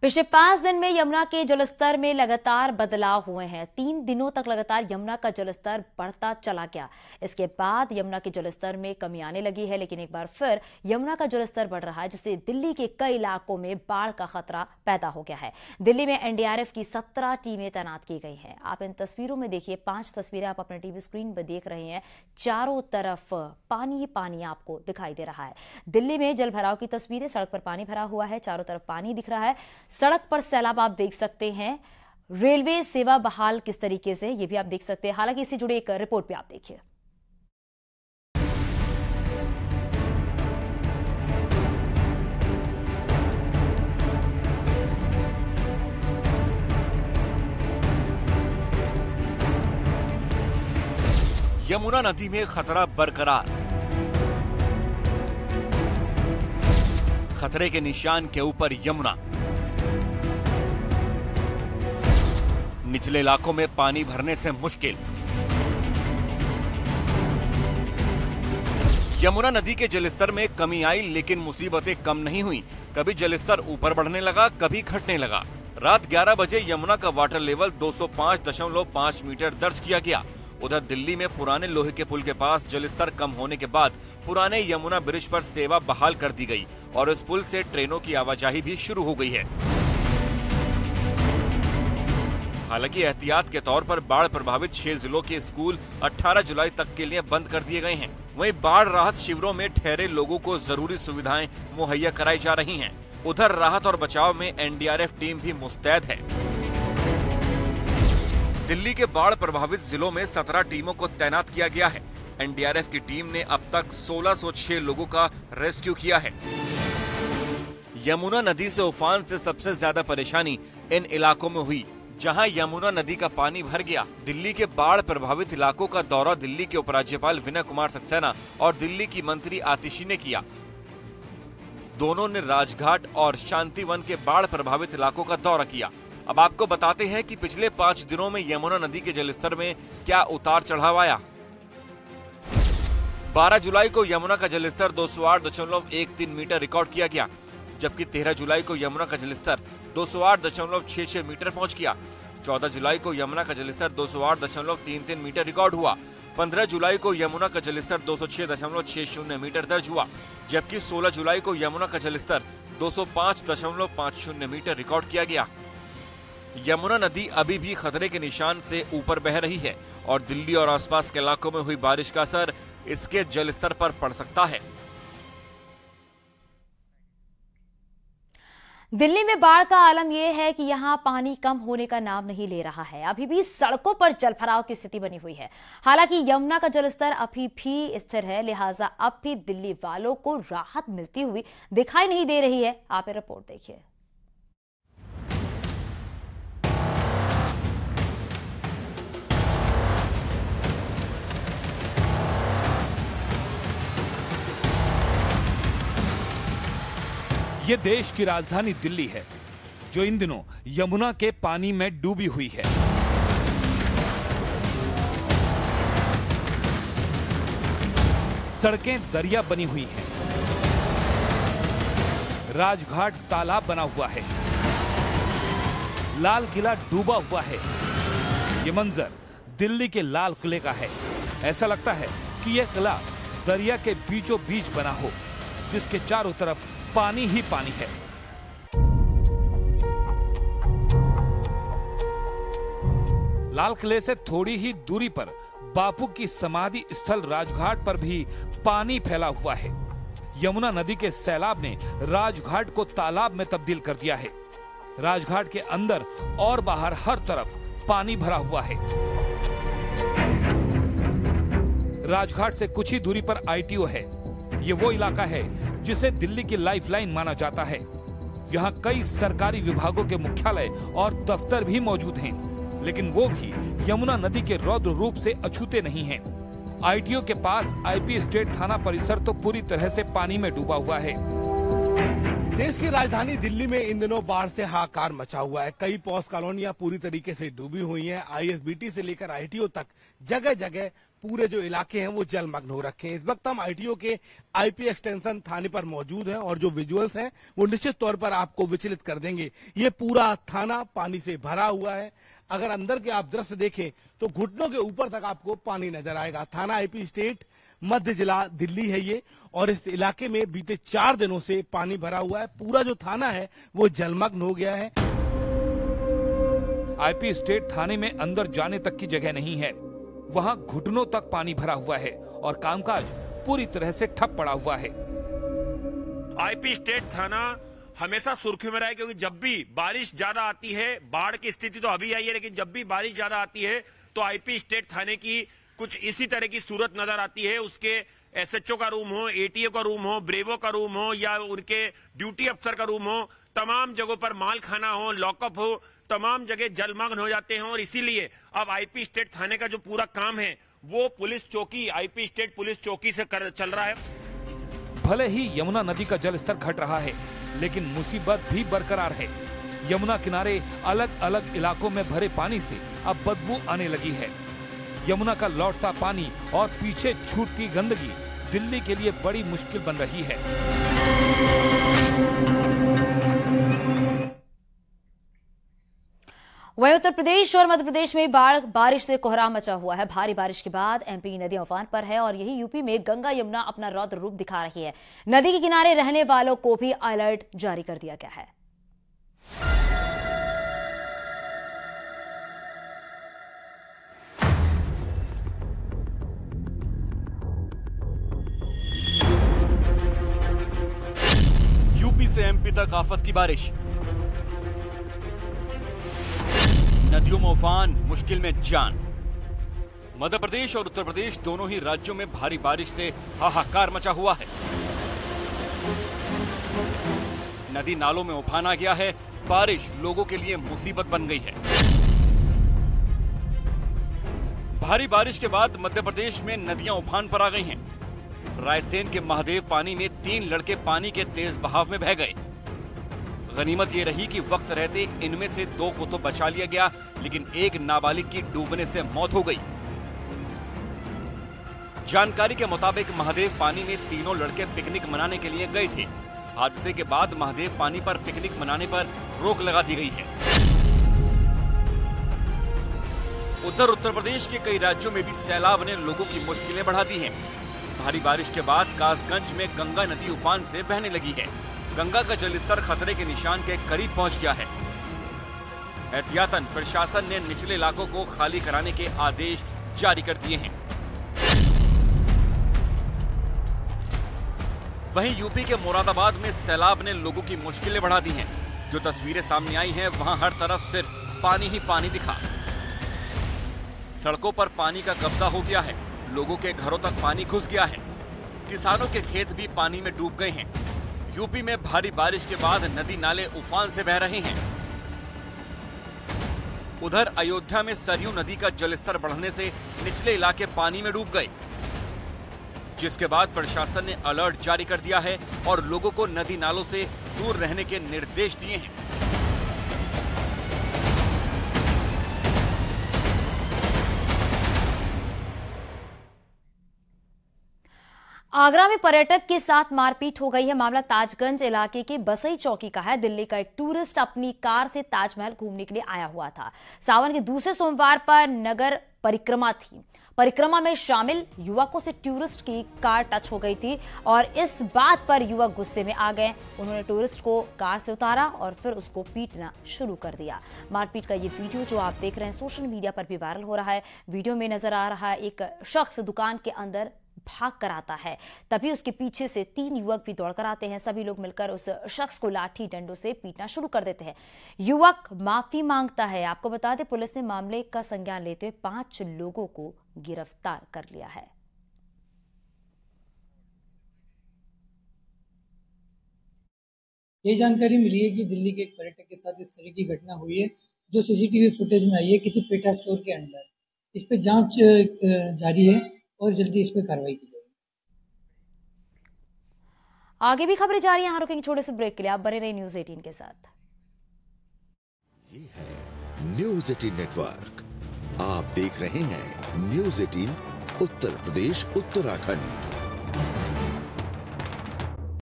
पिछले 5 दिन में यमुना के जलस्तर में लगातार बदलाव हुए हैं। 3 दिनों तक लगातार यमुना का जलस्तर बढ़ता चला गया। इसके बाद यमुना के जलस्तर में कमी आने लगी है, लेकिन एक बार फिर यमुना का जलस्तर बढ़ रहा है, जिससे दिल्ली के कई इलाकों में बाढ़ का खतरा पैदा हो गया है। दिल्ली में एनडीआरएफ की 17 टीमें तैनात की गई हैं। आप इन तस्वीरों में देखिए, 5 तस्वीरें आप अपने टीवी स्क्रीन पर देख रहे हैं। चारों तरफ पानी ही पानी आपको दिखाई दे रहा है। दिल्ली में जल भराव की तस्वीरें, सड़क पर पानी भरा हुआ है, चारों तरफ पानी दिख रहा है। सड़क पर सैलाब आप देख सकते हैं। रेलवे सेवा बहाल किस तरीके से, ये भी आप देख सकते हैं। हालांकि इससे जुड़ी एक रिपोर्ट भी आप देखिए। यमुना नदी में खतरा बरकरार। खतरे के निशान के ऊपर यमुना। निचले इलाकों में पानी भरने से मुश्किल। यमुना नदी के जलस्तर में कमी आई, लेकिन मुसीबतें कम नहीं हुई। कभी जलस्तर ऊपर बढ़ने लगा, कभी घटने लगा। रात 11 बजे यमुना का वाटर लेवल 205.5 मीटर दर्ज किया गया। उधर दिल्ली में पुराने लोहे के पुल के पास जलस्तर कम होने के बाद पुराने यमुना ब्रिज पर सेवा बहाल कर दी गई और इस पुल से ट्रेनों की आवाजाही भी शुरू हो गई है। हालांकि एहतियात के तौर पर बाढ़ प्रभावित 6 जिलों के स्कूल 18 जुलाई तक के लिए बंद कर दिए गए हैं। वहीं बाढ़ राहत शिविरों में ठहरे लोगों को जरूरी सुविधाएं मुहैया कराई जा रही हैं। उधर राहत और बचाव में एनडीआरएफ टीम भी मुस्तैद है। दिल्ली के बाढ़ प्रभावित जिलों में 17 टीमों को तैनात किया गया है। एनडीआरएफ की टीम ने अब तक 1606 लोगों का रेस्क्यू किया है। यमुना नदी से उफान से सबसे ज्यादा परेशानी इन इलाकों में हुई जहां यमुना नदी का पानी भर गया। दिल्ली के बाढ़ प्रभावित इलाकों का दौरा दिल्ली के उपराज्यपाल विनय कुमार सक्सेना और दिल्ली की मंत्री आतिशी ने किया। दोनों ने राजघाट और शांतिवन के बाढ़ प्रभावित इलाकों का दौरा किया। अब आपको बताते हैं कि पिछले 5 दिनों में यमुना नदी के जलस्तर में क्या उतार चढ़ाव आया। 12 जुलाई को यमुना का जलस्तर 208.13 मीटर रिकॉर्ड किया गया, जबकि 13 जुलाई को यमुना का जलस्तर 208.66 मीटर पहुंच गया। 14 जुलाई को यमुना का जलस्तर 208.33 मीटर रिकॉर्ड हुआ। 15 जुलाई को यमुना का जलस्तर 206.60 मीटर दर्ज हुआ, जबकि 16 जुलाई को यमुना का जलस्तर 205.50 मीटर रिकॉर्ड किया गया। यमुना नदी अभी भी खतरे के निशान से ऊपर बह रही है और दिल्ली और आसपास के इलाकों में हुई बारिश का असर इसके जलस्तर पर पड़ सकता है। दिल्ली में बाढ़ का आलम यह है कि यहां पानी कम होने का नाम नहीं ले रहा है। अभी भी सड़कों पर जलभराव की स्थिति बनी हुई है। हालांकि यमुना का जलस्तर अभी भी स्थिर है, लिहाजा अब भी दिल्ली वालों को राहत मिलती हुई दिखाई नहीं दे रही है। आप ये रिपोर्ट देखिए। ये देश की राजधानी दिल्ली है, जो इन दिनों यमुना के पानी में डूबी हुई है। सड़कें दरिया बनी हुई हैं। राजघाट तालाब बना हुआ है। लाल किला डूबा हुआ है। ये मंजर दिल्ली के लाल किले का है। ऐसा लगता है कि यह किला दरिया के बीचों बीच बना हो, जिसके चारों तरफ पानी ही पानी है। लाल किले से थोड़ी ही दूरी पर बापू की समाधि स्थल राजघाट पर भी पानी फैला हुआ है। यमुना नदी के सैलाब ने राजघाट को तालाब में तब्दील कर दिया है। राजघाट के अंदर और बाहर हर तरफ पानी भरा हुआ है। राजघाट से कुछ ही दूरी पर आईटीओ है। ये वो इलाका है जिसे दिल्ली की लाइफलाइन माना जाता है। यहाँ कई सरकारी विभागों के मुख्यालय और दफ्तर भी मौजूद हैं, लेकिन वो भी यमुना नदी के रौद्र रूप से अछूते नहीं हैं। आईटीओ के पास आईपी स्टेट थाना परिसर तो पूरी तरह से पानी में डूबा हुआ है। देश की राजधानी दिल्ली में इन दिनों बाढ़ से हाहाकार मचा हुआ है। कई पॉश कॉलोनियां पूरी तरीके से डूबी हुई हैं। आईएसबीटी से लेकर आईटीओ तक जगह जगह पूरे जो इलाके हैं वो जलमग्न हो रखे हैं। इस वक्त हम आईटीओ के आईपी एक्सटेंशन थाने पर मौजूद हैं और जो विजुअल्स हैं वो निश्चित तौर पर आपको विचलित कर देंगे। ये पूरा थाना पानी से भरा हुआ है। अगर अंदर के आप दृश्य देखें तो घुटनों के ऊपर तक आपको पानी नजर आएगा। थाना आईपी स्टेट मध्य जिला दिल्ली है ये, और इस इलाके में बीते 4 दिनों से पानी भरा हुआ है। पूरा जो थाना है वो जलमग्न हो गया है। आईपी स्टेट थाने में अंदर जाने तक की जगह नहीं है। वहां घुटनों तक पानी भरा हुआ है और कामकाज पूरी तरह से ठप पड़ा हुआ है। आईपी स्टेट थाना हमेशा सुर्खियों में रहा है, क्योंकि जब भी बारिश ज्यादा आती है, बाढ़ की स्थिति तो अभी आई है, लेकिन जब भी बारिश ज्यादा आती है तो आईपी स्टेट थाने की कुछ इसी तरह की सूरत नजर आती है। उसके एसएचओ का रूम हो, एटीओ का रूम हो, ब्रेवो का रूम हो या उनके ड्यूटी अफसर का रूम हो, तमाम जगहों पर माल खाना हो, लॉकअप हो, तमाम जगह जलमग्न हो जाते हैं। और इसीलिए अब आईपी स्टेट थाने का जो पूरा काम है वो पुलिस चौकी, आईपी स्टेट पुलिस चौकी से चल रहा है। भले ही यमुना नदी का जलस्तर घट रहा है, लेकिन मुसीबत भी बरकरार है। यमुना किनारे अलग अलग इलाकों में भरे पानी से अब बदबू आने लगी है। यमुना का लौटता पानी और पीछे छूटती गंदगी दिल्ली के लिए बड़ी मुश्किल बन रही है। वहीं उत्तर प्रदेश और मध्य प्रदेश में बारिश से कोहराम मचा हुआ है। भारी बारिश के बाद एमपी नदियां उफान पर है और यही यूपी में गंगा यमुना अपना रौद्र रूप दिखा रही है। नदी के किनारे रहने वालों को भी अलर्ट जारी कर दिया गया है। यूपी से एमपी तक आफत की बारिश, नदियों में उफान, मुश्किल में जान। मध्य प्रदेश और उत्तर प्रदेश दोनों ही राज्यों में भारी बारिश से हाहाकार मचा हुआ है। नदी नालों में उफान आ गया है। बारिश लोगों के लिए मुसीबत बन गई है। भारी बारिश के बाद मध्य प्रदेश में नदियां उफान पर आ गई हैं। रायसेन के महादेव पानी में 3 लड़के पानी के तेज बहाव में बह गए। गनीमत ये रही कि वक्त रहते इनमें से 2 को तो बचा लिया गया, लेकिन एक नाबालिग की डूबने से मौत हो गई। जानकारी के मुताबिक महादेव पानी में तीनों लड़के पिकनिक मनाने के लिए गए थे। हादसे के बाद महादेव पानी पर पिकनिक मनाने पर रोक लगा दी गई है। उधर उत्तर प्रदेश के कई राज्यों में भी सैलाब ने लोगों की मुश्किलें बढ़ा दी हैं। भारी बारिश के बाद कासगंज में गंगा नदी उफान से बहने लगी है। गंगा का जलस्तर खतरे के निशान के करीब पहुंच गया है। एहतियातन प्रशासन ने निचले इलाकों को खाली कराने के आदेश जारी कर दिए हैं। वहीं यूपी के मुरादाबाद में सैलाब ने लोगों की मुश्किलें बढ़ा दी हैं। जो तस्वीरें सामने आई हैं वहां हर तरफ सिर्फ पानी ही पानी दिखा। सड़कों पर पानी का कब्जा हो गया है। लोगों के घरों तक पानी घुस गया है। किसानों के खेत भी पानी में डूब गए हैं। यूपी में भारी बारिश के बाद नदी नाले उफान से बह रहे हैं। उधर अयोध्या में सरयू नदी का जलस्तर बढ़ने से निचले इलाके पानी में डूब गए, जिसके बाद प्रशासन ने अलर्ट जारी कर दिया है और लोगों को नदी नालों से दूर रहने के निर्देश दिए हैं। आगरा में पर्यटक के साथ मारपीट हो गई है। मामला ताजगंज इलाके के बसई चौकी का है। दिल्ली का एक टूरिस्ट अपनी कार से ताजमहल घूमने के लिए आया हुआ था। सावन के दूसरे सोमवार पर नगर परिक्रमा थी। परिक्रमा में शामिल युवकों से टूरिस्ट की कार टच हो गई थी और इस बात पर युवक गुस्से में आ गए। उन्होंने टूरिस्ट को कार से उतारा और फिर उसको पीटना शुरू कर दिया। मारपीट का ये वीडियो जो आप देख रहे हैं सोशल मीडिया पर भी वायरल हो रहा है। वीडियो में नजर आ रहा है एक शख्स दुकान के अंदर भाग कर आता है, तभी उसके पीछे से 3 युवक भी दौड़कर आते हैं। सभी लोग मिलकर उस शख्स को लाठी डंडों से पीटना शुरू कर देते हैं। युवक माफी मांगता है। आपको बता दें पुलिस ने मामले का संज्ञान लेते हुए 5 लोगों को गिरफ्तार कर लिया है। ये जानकारी मिली है कि दिल्ली के एक पर्यटक के साथ इस तरह की घटना हुई है, जो सीसीटीवी फुटेज में आई है किसी पेटा स्टोर के अंदर। इस पे जांच जारी है और जल्दी इस पे कार्रवाई की जाएगी। आगे भी खबरें जारी हैं। रुकेंगे छोटे से ब्रेक के लिए। आप बने रहिए न्यूज़ 18 के साथ। ये है न्यूज़ 18 नेटवर्क। आप देख रहे हैं न्यूज़ 18 उत्तर प्रदेश उत्तराखंड।